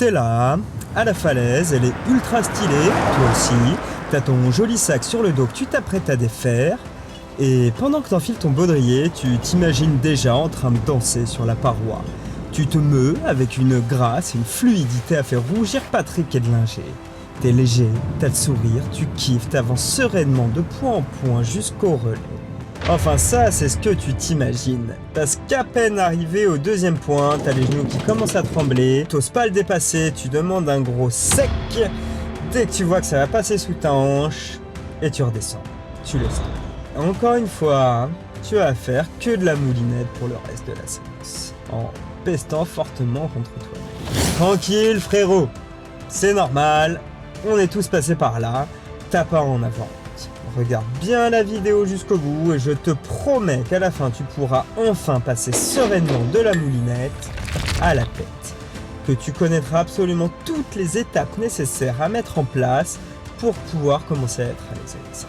T'es là, à la falaise, elle est ultra stylée, toi aussi. T'as ton joli sac sur le dos que tu t'apprêtes à défaire. Et pendant que t'enfiles ton baudrier, tu t'imagines déjà en train de danser sur la paroi. Tu te meus avec une grâce et une fluidité à faire rougir Patrick Edlinger. T'es léger, t'as le sourire, tu kiffes, t'avances sereinement de point en point jusqu'au relais. Enfin ça, c'est ce que tu t'imagines. Parce qu'à peine arrivé au deuxième point, t'as les genoux qui commencent à trembler, t'oses pas le dépasser, tu demandes un gros sec. Dès que tu vois que ça va passer sous ta hanche, et tu redescends. Tu le sais. Encore une fois, tu vas faire que de la moulinette pour le reste de la séance. En pestant fortement contre toi. Tranquille frérot, c'est normal, on est tous passés par là, t'as pas en avant. Regarde bien la vidéo jusqu'au bout et je te promets qu'à la fin tu pourras enfin passer sereinement de la moulinette à la tête. Que tu connaîtras absolument toutes les étapes nécessaires à mettre en place pour pouvoir commencer à être à l'aise avec ça.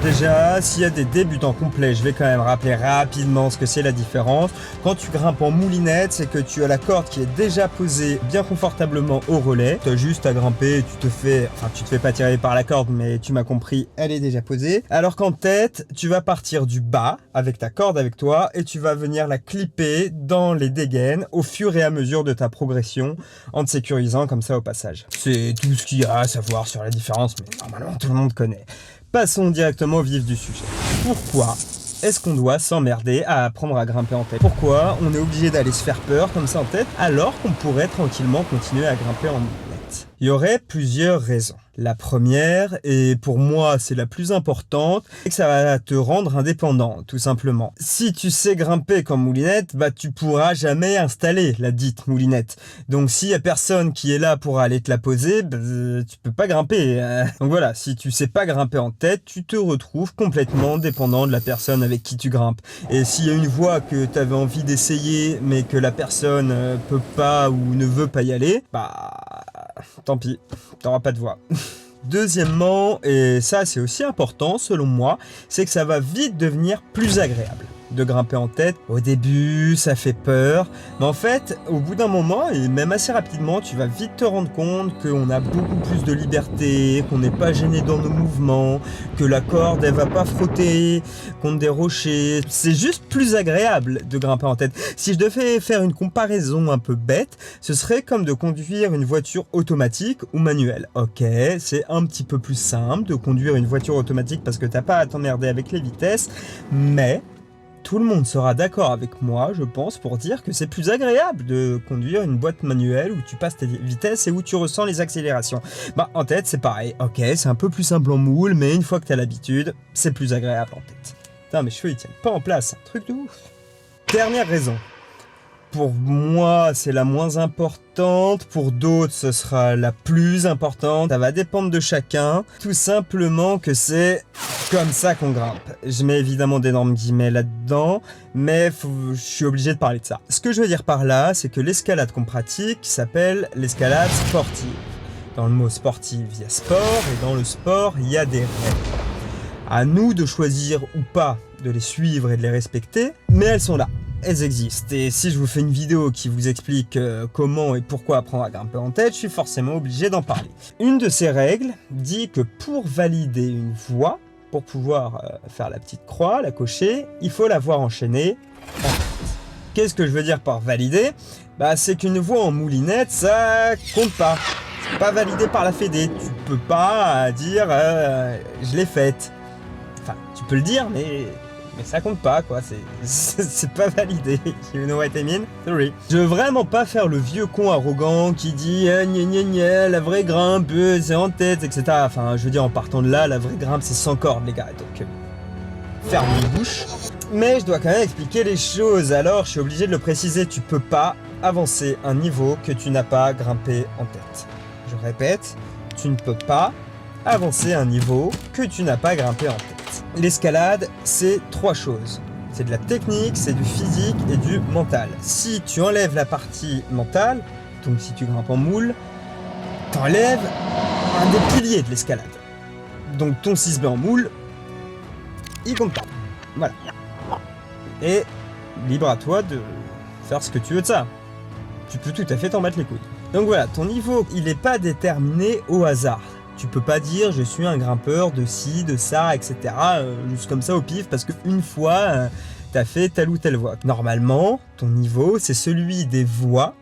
Déjà, s'il y a des débutants complets, je vais quand même rappeler rapidement ce que c'est la différence. Quand tu grimpes en moulinette, c'est que tu as la corde qui est déjà posée bien confortablement au relais. Tu as juste à grimper, tu te fais pas tirer par la corde, mais tu m'as compris, elle est déjà posée. Alors qu'en tête, tu vas partir du bas avec ta corde avec toi et tu vas venir la clipper dans les dégaines au fur et à mesure de ta progression en te sécurisant comme ça au passage. C'est tout ce qu'il y a à savoir sur la différence, mais normalement tout le monde connaît. Passons directement au vif du sujet. Pourquoi est-ce qu'on doit s'emmerder à apprendre à grimper en tête? Pourquoi on est obligé d'aller se faire peur comme ça en tête alors qu'on pourrait tranquillement continuer à grimper en moulinette? Il y aurait plusieurs raisons. La première, et pour moi c'est la plus importante, c'est que ça va te rendre indépendant, tout simplement. Si tu sais grimper comme moulinette, bah tu pourras jamais installer la dite moulinette. Donc s'il y a personne qui est là pour aller te la poser, bah, tu peux pas grimper. Donc voilà, si tu sais pas grimper en tête, tu te retrouves complètement dépendant de la personne avec qui tu grimpes. Et s'il y a une voie que tu avais envie d'essayer, mais que la personne peut pas ou ne veut pas y aller, bah tant pis, t'auras pas de voie. Deuxièmement, et ça c'est aussi important selon moi, c'est que ça va vite devenir plus agréable de grimper en tête. Au début, ça fait peur, mais en fait, au bout d'un moment, et même assez rapidement, tu vas vite te rendre compte qu'on a beaucoup plus de liberté, qu'on n'est pas gêné dans nos mouvements, que la corde, elle va pas frotter contre des rochers. C'est juste plus agréable de grimper en tête. Si je devais faire une comparaison un peu bête, ce serait comme de conduire une voiture automatique ou manuelle. Ok, c'est un petit peu plus simple de conduire une voiture automatique parce que t'as pas à t'emmerder avec les vitesses, mais tout le monde sera d'accord avec moi, je pense, pour dire que c'est plus agréable de conduire une boîte manuelle où tu passes tes vitesses et où tu ressens les accélérations. Bah, en tête, c'est pareil. Ok, c'est un peu plus simple en moule, mais une fois que t'as l'habitude, c'est plus agréable en tête. Putain, mes cheveux, ils tiennent pas en place. Un truc de ouf. Dernière raison. Pour moi, c'est la moins importante. Pour d'autres, ce sera la plus importante. Ça va dépendre de chacun. Tout simplement que c'est comme ça qu'on grimpe. Je mets évidemment d'énormes guillemets là-dedans, mais je suis obligé de parler de ça. Ce que je veux dire par là, c'est que l'escalade qu'on pratique s'appelle l'escalade sportive. Dans le mot sportive, il y a sport, et dans le sport, il y a des règles. À nous de choisir ou pas de les suivre et de les respecter, mais elles sont là. Elles existent, et si je vous fais une vidéo qui vous explique comment et pourquoi apprendre à grimper en tête, je suis forcément obligé d'en parler. Une de ces règles dit que pour valider une voie, pour pouvoir faire la petite croix, la cocher, il faut la voir enchaînée en tête. Qu'est-ce que je veux dire par valider? Bah, c'est qu'une voie en moulinette, ça compte pas. C'est pas validé par la Fédé. Tu peux pas dire je l'ai faite. Enfin, tu peux le dire, mais ça compte pas, quoi. C'est pas validé. You know what I mean? Sorry. Je veux vraiment pas faire le vieux con arrogant qui dit gna gna gna, la vraie grimpe, c'est en tête, etc. Enfin, je veux dire, en partant de là, la vraie grimpe, c'est sans corde, les gars. Donc, ferme les bouches. Mais je dois quand même expliquer les choses. Alors, je suis obligé de le préciser. Tu peux pas avancer un niveau que tu n'as pas grimpé en tête. Je répète, tu ne peux pas avancer un niveau que tu n'as pas grimpé en tête. L'escalade, c'est trois choses. C'est de la technique, c'est du physique et du mental. Si tu enlèves la partie mentale, donc si tu grimpes en moule, t'enlèves un des piliers de l'escalade. Donc ton 6B en moule, il compte pas. Voilà. Et libre à toi de faire ce que tu veux de ça. tu peux tout à fait t'en battre les couilles. Donc voilà, ton niveau, il n'est pas déterminé au hasard. Tu peux pas dire je suis un grimpeur de ci, de ça, etc. Juste comme ça au pif parce qu'une fois, t'as fait telle ou telle voie. Normalement, ton niveau, c'est celui des voies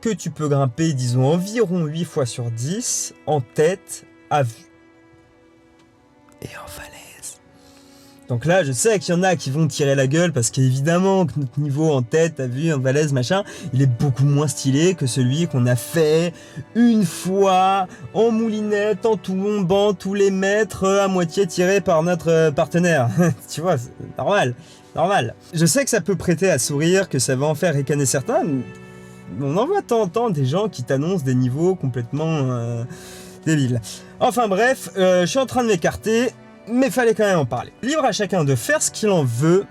que tu peux grimper, disons, environ 8 fois sur 10 en tête à vue. Et en falaise. Donc là, je sais qu'il y en a qui vont tirer la gueule parce qu'évidemment que notre niveau en tête, à vue, en falaise, machin, il est beaucoup moins stylé que celui qu'on a fait une fois en moulinette, en tombant tous les mètres à moitié tiré par notre partenaire. Tu vois, c'est normal, normal. Je sais que ça peut prêter à sourire, que ça va en faire ricaner certains. On en voit de temps en temps des gens qui t'annoncent des niveaux complètement débiles. Enfin bref, je suis en train de m'écarter. Mais fallait quand même en parler. Libre à chacun de faire ce qu'il en veut.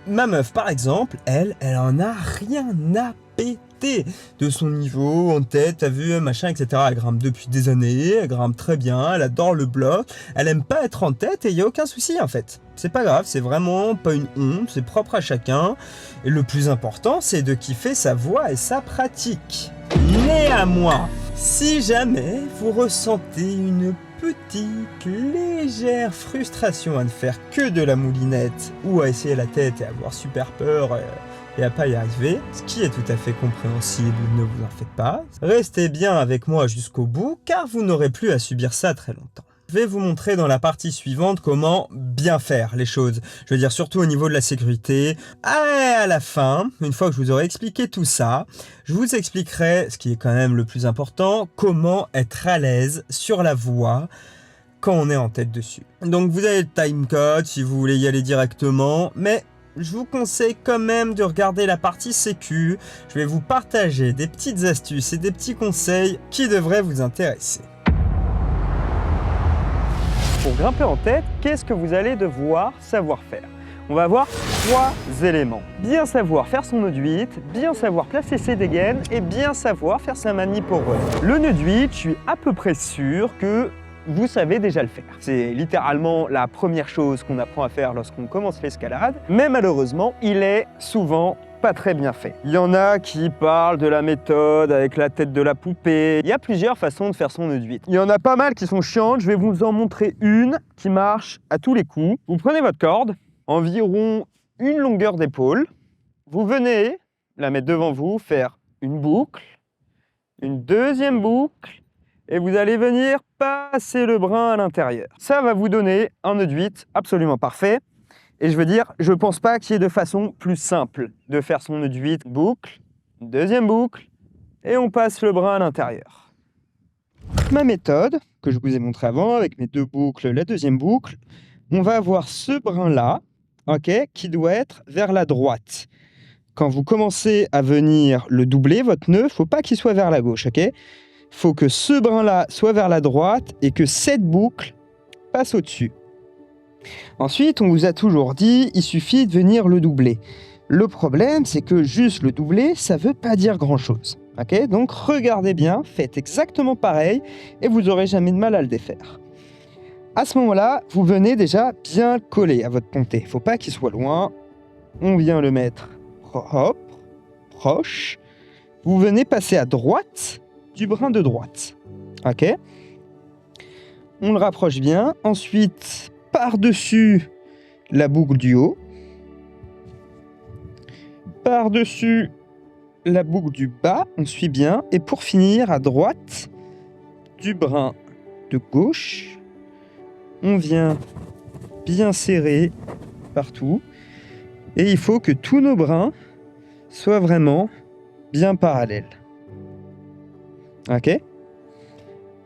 Ma meuf, par exemple, elle en a rien à péter de son niveau, en tête, à vue, machin, etc. Elle grimpe depuis des années, elle grimpe très bien, elle adore le bloc, elle aime pas être en tête et il n'y a aucun souci en fait. C'est pas grave, c'est vraiment pas une honte, c'est propre à chacun. Et le plus important, c'est de kiffer sa voix et sa pratique. Néanmoins, si jamais vous ressentez une petite, légère frustration à ne faire que de la moulinette ou à essayer la tête et avoir super peur et à pas y arriver, ce qui est tout à fait compréhensible, ne vous en faites pas. Restez bien avec moi jusqu'au bout car vous n'aurez plus à subir ça très longtemps. Je vais vous montrer dans la partie suivante comment bien faire les choses. Je veux dire surtout au niveau de la sécurité. À la fin, une fois que je vous aurai expliqué tout ça, je vous expliquerai, ce qui est quand même le plus important, comment être à l'aise sur la voie quand on est en tête dessus. Donc vous avez le timecode si vous voulez y aller directement, mais je vous conseille quand même de regarder la partie sécu. Je vais vous partager des petites astuces et des petits conseils qui devraient vous intéresser. Pour grimper en tête, qu'est-ce que vous allez devoir savoir faire? On va avoir 3 éléments. Bien savoir faire son nœud de 8, bien savoir placer ses dégaines et bien savoir faire sa manip au relais. Le nœud de 8, je suis à peu près sûr que vous savez déjà le faire. C'est littéralement la première chose qu'on apprend à faire lorsqu'on commence l'escalade, mais malheureusement, il est souvent pas très bien fait. Il y en a qui parlent de la méthode avec la tête de la poupée. Il y a plusieurs façons de faire son nœud de 8. Il y en a pas mal qui sont chiantes, je vais vous en montrer une qui marche à tous les coups. Vous prenez votre corde, environ une longueur d'épaule, vous venez la mettre devant vous, faire une boucle, une deuxième boucle, et vous allez venir passer le brin à l'intérieur. Ça va vous donner un nœud de 8 absolument parfait. Et je veux dire, je pense pas qu'il y ait de façon plus simple de faire son nœud de 8, boucle, une deuxième boucle, et on passe le brin à l'intérieur. Ma méthode, que je vous ai montré avant, avec mes 2 boucles, la deuxième boucle, on va avoir ce brin-là, okay, qui doit être vers la droite. Quand vous commencez à venir le doubler, votre nœud, faut pas qu'il soit vers la gauche, ok? Faut que ce brin-là soit vers la droite et que cette boucle passe au-dessus. Ensuite, on vous a toujours dit, il suffit de venir le doubler. Le problème, c'est que juste le doubler, ça veut pas dire grand-chose. Okay, donc regardez bien, faites exactement pareil et vous n'aurez jamais de mal à le défaire. À ce moment-là, vous venez déjà bien coller à votre ponté. Il ne faut pas qu'il soit loin. On vient le mettre hop, proche. Vous venez passer à droite du brin de droite. Ok. On le rapproche bien. Ensuite, par-dessus la boucle du haut. Par-dessus la boucle du bas, on suit bien. Et pour finir, à droite du brin de gauche, on vient bien serrer partout. Et il faut que tous nos brins soient vraiment bien parallèles. Ok ?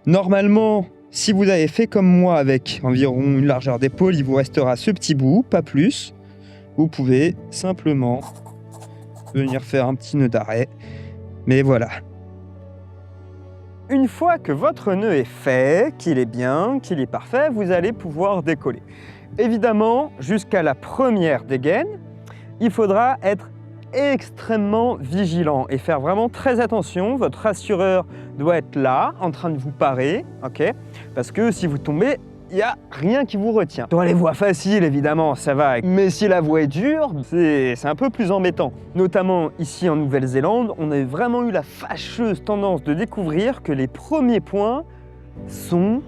Normalement, si vous avez fait comme moi avec environ une largeur d'épaule, il vous restera ce petit bout, pas plus. Vous pouvez simplement venir faire un petit nœud d'arrêt. Mais voilà. Une fois que votre nœud est fait, qu'il est bien, qu'il est parfait, vous allez pouvoir décoller. Évidemment, jusqu'à la première dégaine, il faudra être extrêmement vigilant et faire vraiment très attention. Votre assureur doit être là, en train de vous parer, ok ? Parce que si vous tombez, il n'y a rien qui vous retient. Dans les voies faciles, évidemment, ça va. Mais si la voie est dure, c'est un peu plus embêtant. Notamment ici en Nouvelle-Zélande, on a vraiment eu la fâcheuse tendance de découvrir que les premiers points sont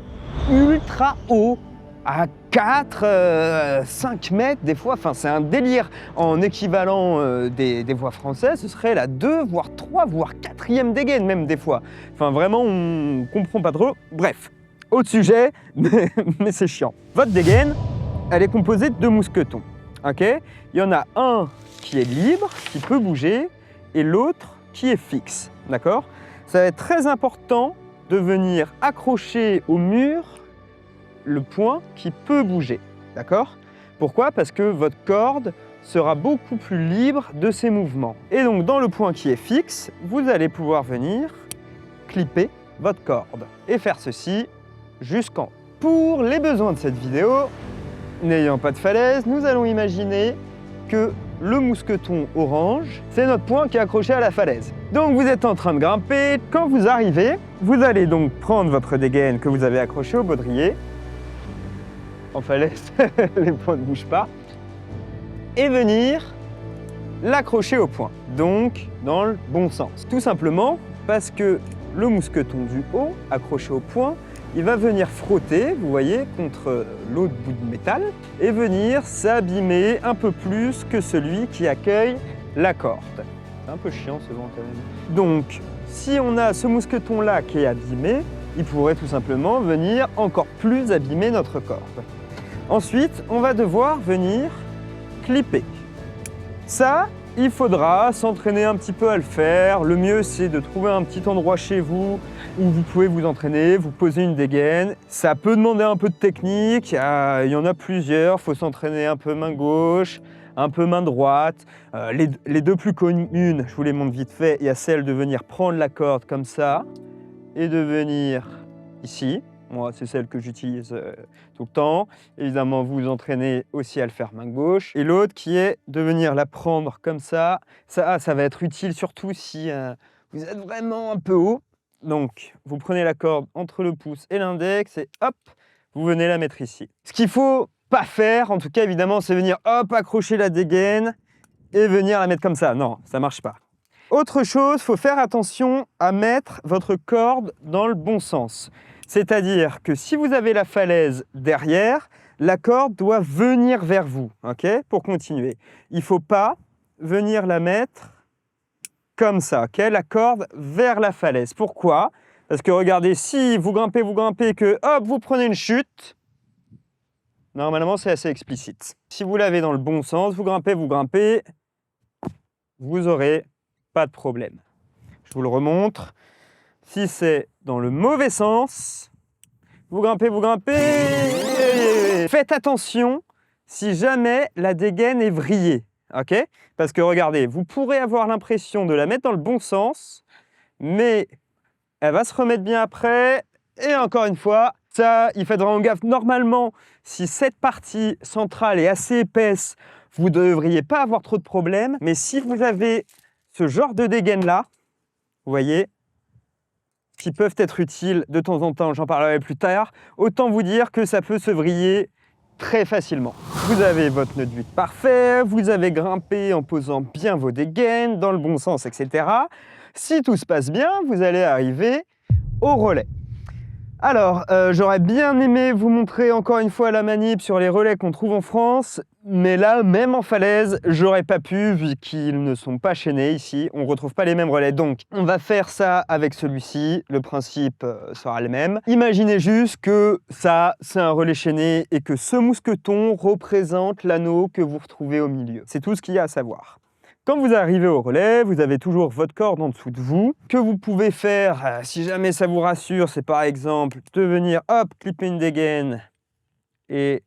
ultra hauts. À 4, 5 mètres des fois, enfin c'est un délire. En équivalent des voies françaises, ce serait la 2, voire 3, voire 4e dégaine même des fois. Enfin vraiment, on comprend pas trop. Bref, autre sujet, mais c'est chiant. Votre dégaine, elle est composée de 2 mousquetons, ok? Il y en a un qui est libre, qui peut bouger, et l'autre qui est fixe, d'accord? Ça va être très important de venir accrocher au mur le point qui peut bouger, d'accord? Pourquoi? Parce que votre corde sera beaucoup plus libre de ses mouvements. Et donc dans le point qui est fixe, vous allez pouvoir venir clipper votre corde et faire ceci jusqu'en haut. Pour les besoins de cette vidéo, n'ayant pas de falaise, nous allons imaginer que le mousqueton orange, c'est notre point qui est accroché à la falaise. Donc vous êtes en train de grimper, quand vous arrivez, vous allez donc prendre votre dégaine que vous avez accrochée au baudrier, en falaise, les points ne bougent pas, et venir l'accrocher au point, donc dans le bon sens. Tout simplement parce que le mousqueton du haut, accroché au point, il va venir frotter, vous voyez, contre l'autre bout de métal, et venir s'abîmer un peu plus que celui qui accueille la corde. C'est un peu chiant ce vent quand même. Donc, si on a ce mousqueton-là qui est abîmé, il pourrait tout simplement venir encore plus abîmer notre corde. Ensuite, on va devoir venir clipper. Ça, il faudra s'entraîner un petit peu à le faire. Le mieux, c'est de trouver un petit endroit chez vous où vous pouvez vous entraîner, vous poser une dégaine. Ça peut demander un peu de technique, il y en a plusieurs. Il faut s'entraîner un peu main gauche, un peu main droite. Les 2 plus communes, je vous les montre vite fait, il y a celle de venir prendre la corde comme ça et de venir ici. Moi, c'est celle que j'utilise tout le temps. Évidemment, vous vous entraînez aussi à le faire main gauche. Et l'autre qui est de venir la prendre comme ça. Ça va être utile surtout si vous êtes vraiment un peu haut. Donc, vous prenez la corde entre le pouce et l'index et hop, vous venez la mettre ici. Ce qu'il ne faut pas faire, en tout cas, évidemment, c'est venir hop, accrocher la dégaine et venir la mettre comme ça. Non, ça ne marche pas. Autre chose, il faut faire attention à mettre votre corde dans le bon sens. C'est-à-dire que si vous avez la falaise derrière, la corde doit venir vers vous, ok? Pour continuer. Il ne faut pas venir la mettre comme ça, ok? La corde vers la falaise. Pourquoi? Parce que regardez, si vous grimpez, que hop, vous prenez une chute, normalement c'est assez explicite. Si vous l'avez dans le bon sens, vous grimpez, vous n'aurez pas de problème. Je vous le remontre. Si c'est dans le mauvais sens, vous grimpez. Faites attention si jamais la dégaine est vrillée, ok? Parce que regardez, vous pourrez avoir l'impression de la mettre dans le bon sens, mais elle va se remettre bien après. Et encore une fois, ça, il fait vraiment gaffe. Normalement, si cette partie centrale est assez épaisse, vous ne devriez pas avoir trop de problèmes. Mais si vous avez ce genre de dégaine-là, vous voyez, qui peuvent être utiles de temps en temps, j'en parlerai plus tard, autant vous dire que ça peut se vriller très facilement. Vous avez votre nœud de butte parfait, vous avez grimpé en posant bien vos dégaines, dans le bon sens, etc. Si tout se passe bien, vous allez arriver au relais. Alors, j'aurais bien aimé vous montrer encore une fois la manip sur les relais qu'on trouve en France, mais là, même en falaise, j'aurais pas pu, vu qu'ils ne sont pas chaînés ici, on ne retrouve pas les mêmes relais. Donc, on va faire ça avec celui-ci, le principe sera le même. Imaginez juste que ça, c'est un relais chaîné et que ce mousqueton représente l'anneau que vous retrouvez au milieu. C'est tout ce qu'il y a à savoir. Quand vous arrivez au relais, vous avez toujours votre corde en dessous de vous, que vous pouvez faire, si jamais ça vous rassure, c'est par exemple de venir, hop, clipper une dégaine et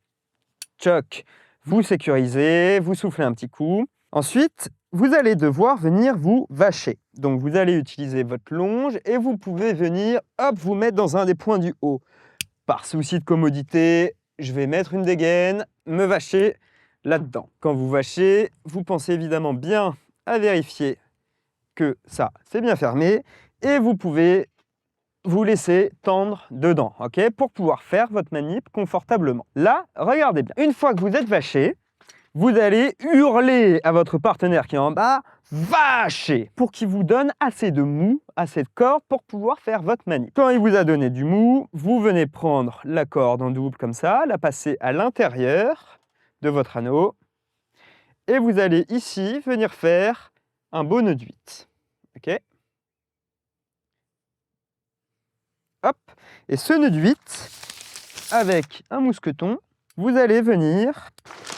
tchoc, vous sécurisez, vous soufflez un petit coup. Ensuite, vous allez devoir venir vous vacher. Donc vous allez utiliser votre longe et vous pouvez venir, hop, vous mettre dans un des points du haut. Par souci de commodité, je vais mettre une dégaine, me vacher là-dedans. Quand vous vachez, vous pensez évidemment bien à vérifier que ça, c'est bien fermé et vous pouvez vous laissez tendre dedans, ok, pour pouvoir faire votre manip confortablement. Là, regardez bien. Une fois que vous êtes vaché, vous allez hurler à votre partenaire qui est en bas, vaché, pour qu'il vous donne assez de mou, assez de corde pour pouvoir faire votre manip. Quand il vous a donné du mou, vous venez prendre la corde en double comme ça, la passer à l'intérieur de votre anneau, et vous allez ici venir faire un beau nœud de 8. Ok ? Hop, et ce nœud de 8, avec un mousqueton, vous allez venir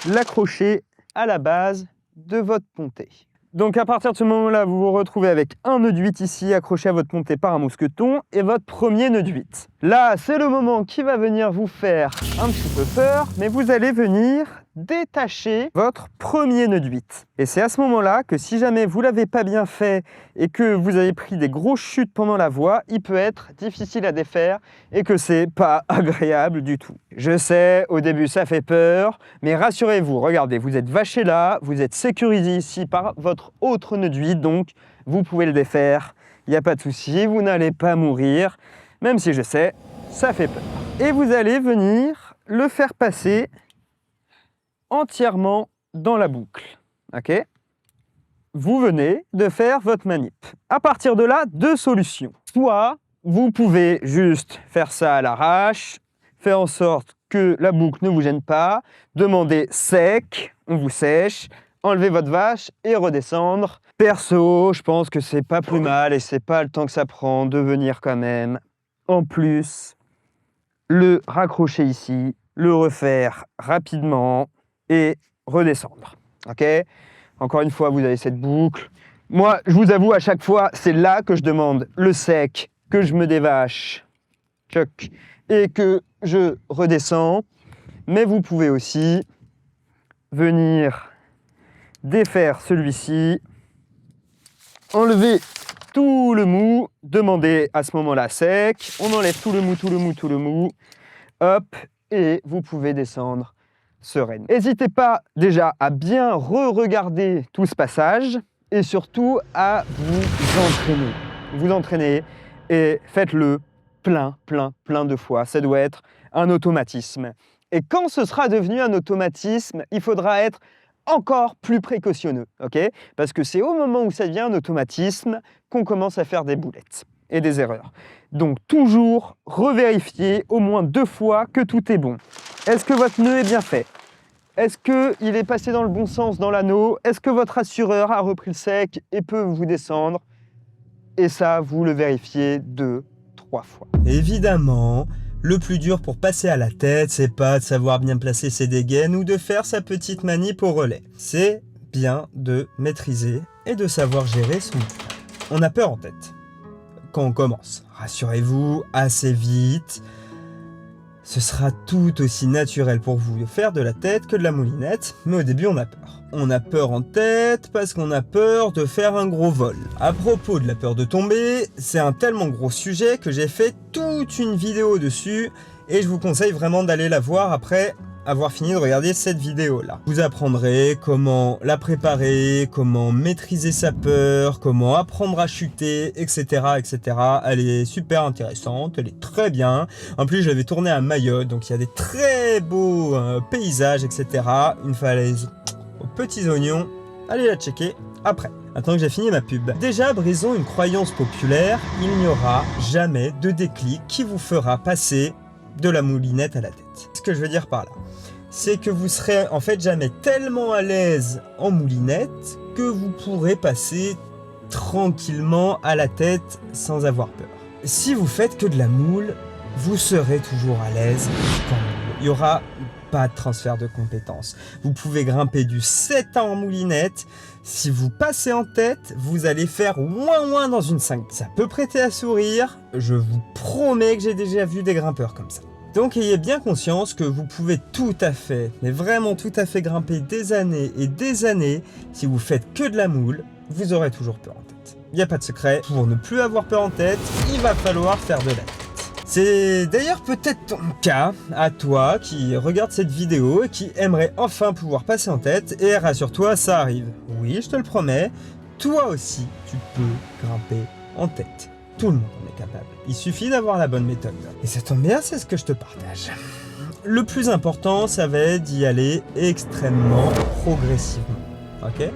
l'accrocher à la base de votre pontée. Donc à partir de ce moment-là, vous vous retrouvez avec un nœud de 8 ici, accroché à votre pontée par un mousqueton, et votre premier nœud de 8. Là, c'est le moment qui va venir vous faire un petit peu peur, mais vous allez venir détacher votre premier nœud de 8. Et c'est à ce moment-là que si jamais vous ne l'avez pas bien fait et que vous avez pris des grosses chutes pendant la voie, il peut être difficile à défaire et que c'est pas agréable du tout. Je sais, au début ça fait peur, mais rassurez-vous, regardez, vous êtes vaché là, vous êtes sécurisé ici par votre autre nœud de 8, donc vous pouvez le défaire, il n'y a pas de souci, vous n'allez pas mourir, même si je sais, ça fait peur. Et vous allez venir le faire passer entièrement dans la boucle, ok ? Vous venez de faire votre manip. À partir de là, deux solutions. Soit vous pouvez juste faire ça à l'arrache, faire en sorte que la boucle ne vous gêne pas, demander sec, on vous sèche, enlever votre vache et redescendre. Perso, je pense que c'est pas plus mal et c'est pas le temps que ça prend de venir quand même. En plus, le raccrocher ici, le refaire rapidement et redescendre. Ok ? Encore une fois, vous avez cette boucle. Moi, je vous avoue, à chaque fois, c'est là que je demande le sec, que je me dévache, tchoc, et que je redescends. Mais vous pouvez aussi venir défaire celui-ci, enlever tout le mou, demander à ce moment-là sec, on enlève tout le mou, tout le mou, tout le mou, hop, et vous pouvez descendre sereine. N'hésitez pas déjà à bien re-regarder tout ce passage et surtout à vous entraîner. Vous entraînez et faites-le plein de fois. Ça doit être un automatisme. Et quand ce sera devenu un automatisme, il faudra être encore plus précautionneux, ok ? Parce que c'est au moment où ça devient un automatisme qu'on commence à faire des boulettes et des erreurs. Donc toujours revérifier au moins 2 fois que tout est bon. Est-ce que votre nœud est bien fait ? Est-ce qu'il est passé dans le bon sens dans l'anneau ? Est-ce que votre assureur a repris le sec et peut vous descendre ? Et ça, vous le vérifiez 2-3 fois. Évidemment, le plus dur pour passer à la tête, c'est pas de savoir bien placer ses dégaines ou de faire sa petite manip au relais. C'est bien de maîtriser et de savoir gérer son temps. On a peur en tête quand on commence. Rassurez-vous, assez vite, ce sera tout aussi naturel pour vous de faire de la tête que de la moulinette, mais au début on a peur. On a peur en tête parce qu'on a peur de faire un gros vol. À propos de la peur de tomber, c'est un tellement gros sujet que j'ai fait toute une vidéo dessus et je vous conseille vraiment d'aller la voir après avoir fini de regarder cette vidéo-là. Vous apprendrez comment la préparer, comment maîtriser sa peur, comment apprendre à chuter, etc., etc. Elle est super intéressante, elle est très bien. En plus, je l'avais tournée à Mayotte, donc il y a des très beaux paysages, etc. Une falaise aux petits oignons. Allez la checker après. Maintenant que j'ai fini ma pub. Déjà, brisons une croyance populaire, il n'y aura jamais de déclic qui vous fera passer de la moulinette à la tête. Ce que je veux dire par là, c'est que vous serez en fait jamais tellement à l'aise en moulinette que vous pourrez passer tranquillement à la tête sans avoir peur. Si vous faites que de la moule, vous serez toujours à l'aise qu'en moule. Il n'y aura pas de transfert de compétences. Vous pouvez grimper du 7 ans en moulinette. Si vous passez en tête, vous allez faire ouin dans une 5. Ça peut prêter à sourire. Je vous promets que j'ai déjà vu des grimpeurs comme ça. Donc ayez bien conscience que vous pouvez tout à fait, mais vraiment tout à fait grimper des années et des années. Si vous faites que de la moule, vous aurez toujours peur en tête. Il n'y a pas de secret. Pour ne plus avoir peur en tête, il va falloir faire de la tête. C'est d'ailleurs peut-être ton cas, à toi qui regarde cette vidéo et qui aimerait enfin pouvoir passer en tête, et rassure-toi, ça arrive. Oui, je te le promets, toi aussi, tu peux grimper en tête. Tout le monde en est capable. Il suffit d'avoir la bonne méthode. Et ça tombe bien, c'est ce que je te partage. Le plus important, ça va être d'y aller extrêmement progressivement. Ok ?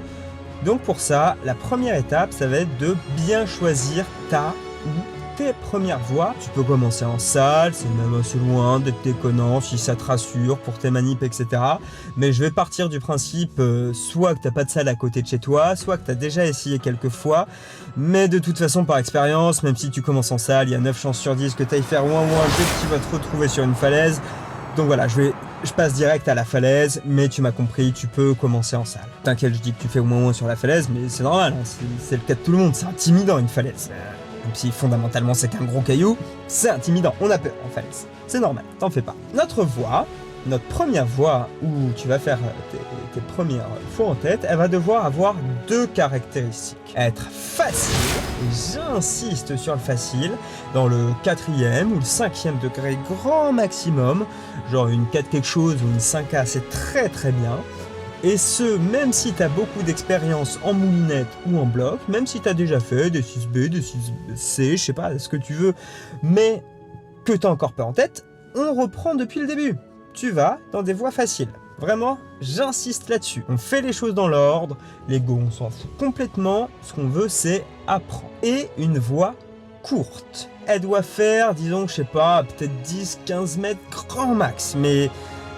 Donc pour ça, la première étape, ça va être de bien choisir ta ou tes premières voix. Tu peux commencer en salle, c'est même assez loin d'être déconnant si ça te rassure pour tes manips, etc. Mais je vais partir du principe soit que tu n'as pas de salle à côté de chez toi, soit que tu as déjà essayé quelques fois. Mais de toute façon, par expérience, même si tu commences en salle, il y a 9 chances sur 10 que tu ailles faire ouin ouin dès que tu vas te retrouver sur une falaise. Donc voilà, je passe direct à la falaise, mais tu m'as compris, tu peux commencer en salle. T'inquiète, je dis que tu fais moins sur la falaise, mais c'est normal, hein, c'est le cas de tout le monde, c'est intimidant une falaise. Même si fondamentalement c'est qu'un gros caillou, c'est intimidant, on a peur en falaise. C'est normal, t'en fais pas. Notre première voix où tu vas faire tes premières fois en tête, elle va devoir avoir 2 caractéristiques. Être facile, et j'insiste sur le facile, dans le 4e ou le 5e degré grand maximum, genre une 4 quelque chose ou une 5A, c'est très très bien. Et ce, même si tu as beaucoup d'expérience en moulinette ou en bloc, même si tu as déjà fait des 6B, des 6C, je sais pas, ce que tu veux, mais que tu as encore pas en tête, on reprend depuis le début. Tu vas dans des voies faciles. Vraiment, j'insiste là-dessus. On fait les choses dans l'ordre, l'ego, on s'en fout complètement. Ce qu'on veut, c'est apprendre. Et une voie courte. Elle doit faire, disons, je sais pas, peut-être 10-15 mètres grand max. Mais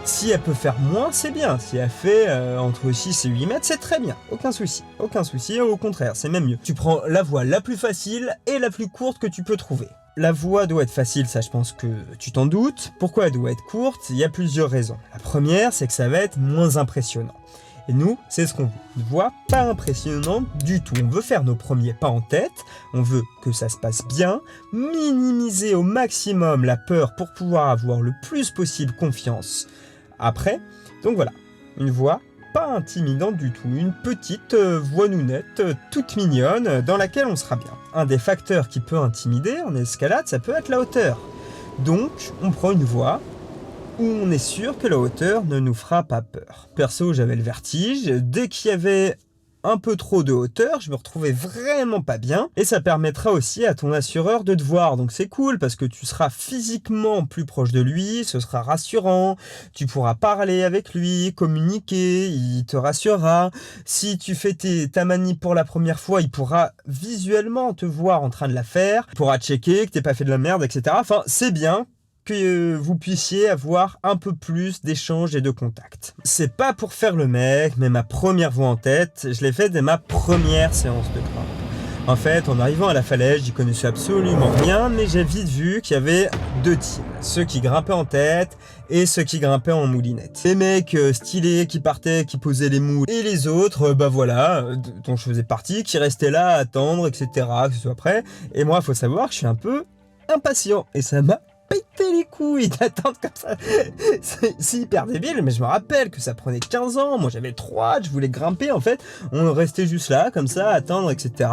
si elle peut faire moins, c'est bien. Si elle fait entre 6 et 8 mètres, c'est très bien. Aucun souci. Aucun souci, au contraire, c'est même mieux. Tu prends la voie la plus facile et la plus courte que tu peux trouver. La voie doit être facile, ça je pense que tu t'en doutes. Pourquoi elle doit être courte ? Il y a plusieurs raisons. La première, c'est que ça va être moins impressionnant. Et nous, c'est ce qu'on veut. Une voie pas impressionnante du tout. On veut faire nos premiers pas en tête, on veut que ça se passe bien, minimiser au maximum la peur pour pouvoir avoir le plus possible confiance après. Donc voilà, une voie pas intimidante du tout, une petite voie nounette, toute mignonne, dans laquelle on sera bien. Un des facteurs qui peut intimider en escalade, ça peut être la hauteur. Donc, on prend une voie où on est sûr que la hauteur ne nous fera pas peur. Perso, j'avais le vertige, dès qu'il y avait un peu trop de hauteur, je me retrouvais vraiment pas bien, et ça permettra aussi à ton assureur de te voir, donc c'est cool parce que tu seras physiquement plus proche de lui, ce sera rassurant, tu pourras parler avec lui, communiquer, il te rassurera. Si tu fais ta manip pour la première fois, il pourra visuellement te voir en train de la faire, il pourra checker que t'es pas fait de la merde, etc. Enfin, c'est bien que vous puissiez avoir un peu plus d'échanges et de contacts. C'est pas pour faire le mec, mais ma première voix en tête, je l'ai faite dès ma première séance de grimpe. En fait, en arrivant à la falaise, j'y connaissais absolument rien, mais j'ai vite vu qu'il y avait 2 teams. Ceux qui grimpaient en tête et ceux qui grimpaient en moulinette. Les mecs stylés qui partaient, qui posaient les moules, et les autres, dont je faisais partie, qui restaient là à attendre, etc., que ce soit prêt. Et moi, faut savoir que je suis un peu impatient, et ça m'a péter les couilles d'attendre comme ça. C'est hyper débile, mais je me rappelle que ça prenait 15 ans. Moi, j'avais trop hâte, je voulais grimper, en fait. On restait juste là, comme ça, attendre, etc.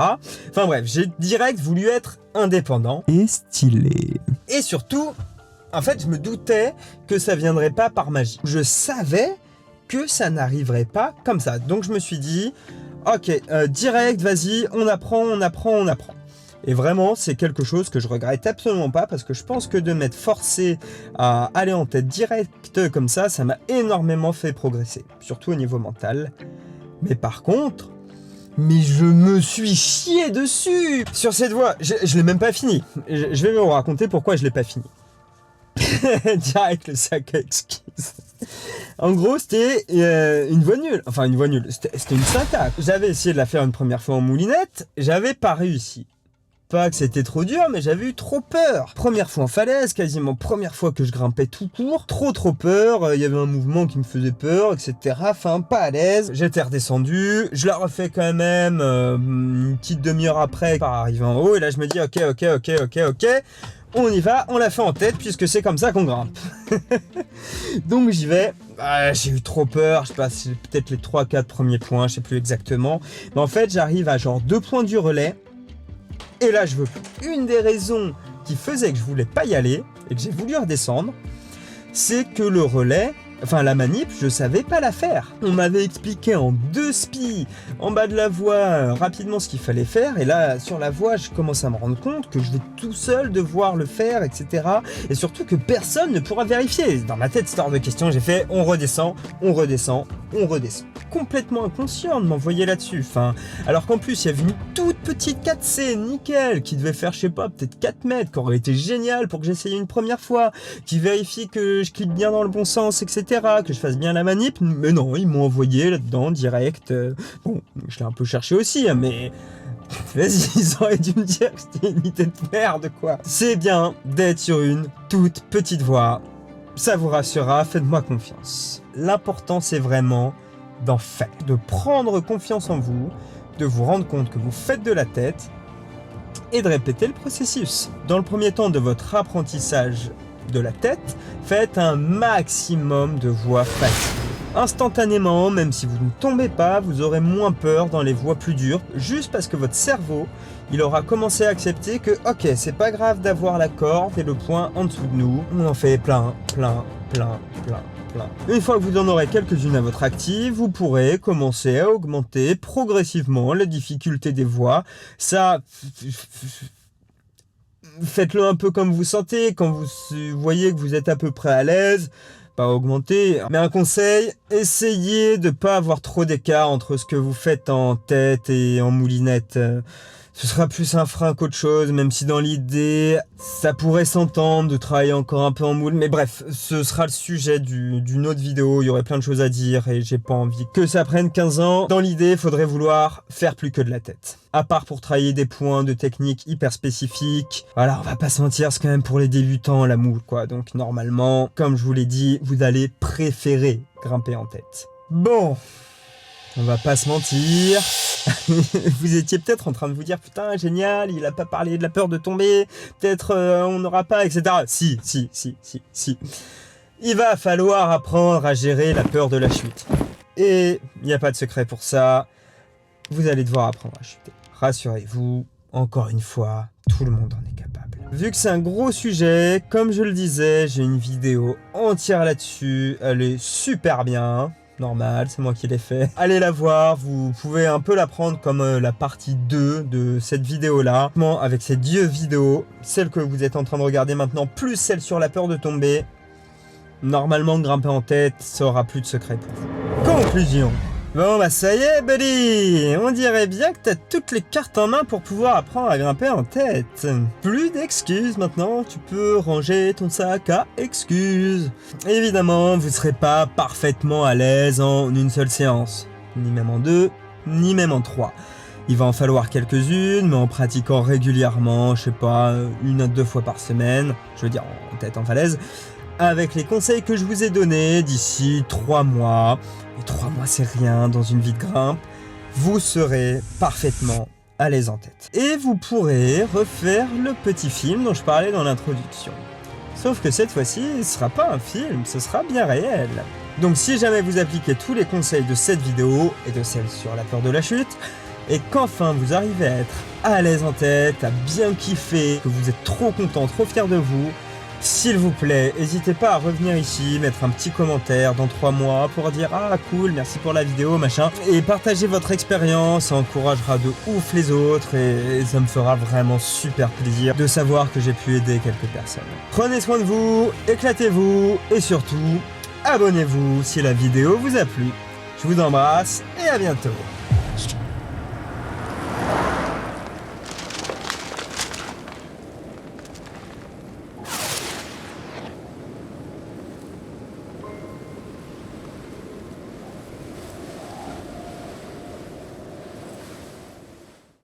Enfin bref, j'ai direct voulu être indépendant. Et stylé. Et surtout, en fait, je me doutais que ça viendrait pas par magie. Je savais que ça n'arriverait pas comme ça. Donc, je me suis dit, ok, direct, vas-y, on apprend. Et vraiment, c'est quelque chose que je regrette absolument pas parce que je pense que de m'être forcé à aller en tête directe comme ça m'a énormément fait progresser, surtout au niveau mental. Mais par contre, je me suis chié dessus sur cette voie. Je l'ai même pas fini. Je vais vous raconter pourquoi je l'ai pas fini. Direct le sac à excuses. En gros, c'était une voie nulle. Enfin, une voie nulle. C'était une 5A. J'avais essayé de la faire une première fois en moulinette. J'avais pas réussi. Pas que c'était trop dur, mais j'avais eu trop peur. Première fois en falaise, quasiment première fois que je grimpais tout court. Trop peur, il y avait un mouvement qui me faisait peur, etc. Enfin, pas à l'aise. J'étais redescendu, je la refais quand même une petite demi-heure après par arriver en haut. Et là, je me dis, ok. On y va, on la fait en tête puisque c'est comme ça qu'on grimpe. Donc j'y vais. J'ai eu trop peur, je passe peut-être les 3-4 premiers points, je sais plus exactement. Mais en fait, j'arrive à genre 2 points du relais. Et là, je veux plus. Une des raisons qui faisait que je voulais pas y aller et que j'ai voulu redescendre, c'est que le relais, Enfin, la manip, je savais pas la faire. On m'avait expliqué en 2 spies, en bas de la voie, rapidement ce qu'il fallait faire. Et là, sur la voie, je commence à me rendre compte que je vais tout seul devoir le faire, etc. Et surtout que personne ne pourra vérifier. Dans ma tête, c'est hors de question, j'ai fait on redescend, on redescend, on redescend. Complètement inconscient de m'envoyer là-dessus. Enfin, alors qu'en plus, il y avait une toute petite 4C, nickel, qui devait faire, je sais pas, peut-être 4 mètres, qui aurait été génial pour que j'essaye une première fois, qui vérifie que je clique bien dans le bon sens, etc., que je fasse bien la manip. Mais non, ils m'ont envoyé là-dedans, direct. Bon, je l'ai un peu cherché aussi, hein, mais... Vas-y, ils auraient dû me dire que c'était une idée de merde, quoi. C'est bien d'être sur une toute petite voie. Ça vous rassurera, faites-moi confiance. L'important, c'est vraiment d'en faire, de prendre confiance en vous, de vous rendre compte que vous faites de la tête et de répéter le processus. Dans le premier temps de votre apprentissage de la tête, faites un maximum de voies faciles. Instantanément, même si vous ne tombez pas, vous aurez moins peur dans les voies plus dures, juste parce que votre cerveau, il aura commencé à accepter que, ok, c'est pas grave d'avoir la corde et le point en dessous de nous, on en fait plein. Une fois que vous en aurez quelques-unes à votre actif, vous pourrez commencer à augmenter progressivement la difficulté des voies. Ça, faites-le un peu comme vous sentez, quand vous voyez que vous êtes à peu près à l'aise. Pas augmenter, mais un conseil, essayez de pas avoir trop d'écart entre ce que vous faites en tête et en moulinette. Ce sera plus un frein qu'autre chose, même si dans l'idée, ça pourrait s'entendre de travailler encore un peu en moule. Mais bref, ce sera le sujet d'une autre vidéo. Il y aurait plein de choses à dire et j'ai pas envie que ça prenne 15 ans. Dans l'idée, il faudrait vouloir faire plus que de la tête. À part pour travailler des points de technique hyper spécifiques. Voilà, on va pas se mentir, c'est quand même pour les débutants la moule, quoi. Donc normalement, comme je vous l'ai dit, vous allez préférer grimper en tête. Bon, on va pas se mentir. Vous étiez peut-être en train de vous dire putain génial, il a pas parlé de la peur de tomber, peut-être on n'aura pas, etc. Si. Il va falloir apprendre à gérer la peur de la chute. Et il n'y a pas de secret pour ça, vous allez devoir apprendre à chuter. Rassurez-vous, encore une fois, tout le monde en est capable. Vu que c'est un gros sujet, comme je le disais, j'ai une vidéo entière là-dessus, elle est super bien. Normal, c'est moi qui l'ai fait. Allez la voir, vous pouvez un peu la prendre comme la partie 2 de cette vidéo-là. Avec ces 2 vidéos, celle que vous êtes en train de regarder maintenant, plus celle sur la peur de tomber, normalement, grimper en tête, ça aura plus de secret pour vous. Conclusion. Bon bah ça y est buddy, on dirait bien que t'as toutes les cartes en main pour pouvoir apprendre à grimper en tête. Plus d'excuses maintenant, tu peux ranger ton sac à excuses. Évidemment, vous serez pas parfaitement à l'aise en une seule séance, ni même en 2, ni même en 3. Il va en falloir quelques-unes, mais en pratiquant régulièrement, je sais pas, 1 à 2 fois par semaine, je veux dire en tête en falaise, avec les conseils que je vous ai donnés d'ici 3 mois, et 3 mois c'est rien dans une vie de grimpe, vous serez parfaitement à l'aise en tête. Et vous pourrez refaire le petit film dont je parlais dans l'introduction. Sauf que cette fois-ci, ce ne sera pas un film, ce sera bien réel. Donc si jamais vous appliquez tous les conseils de cette vidéo, et de celle sur la peur de la chute, et qu'enfin vous arrivez à être à l'aise en tête, à bien kiffer, que vous êtes trop content, trop fier de vous, s'il vous plaît, n'hésitez pas à revenir ici, mettre un petit commentaire dans 3 mois pour dire « Ah cool, merci pour la vidéo, machin ». Et partagez votre expérience, ça encouragera de ouf les autres et ça me fera vraiment super plaisir de savoir que j'ai pu aider quelques personnes. Prenez soin de vous, éclatez-vous et surtout, abonnez-vous si la vidéo vous a plu. Je vous embrasse et à bientôt.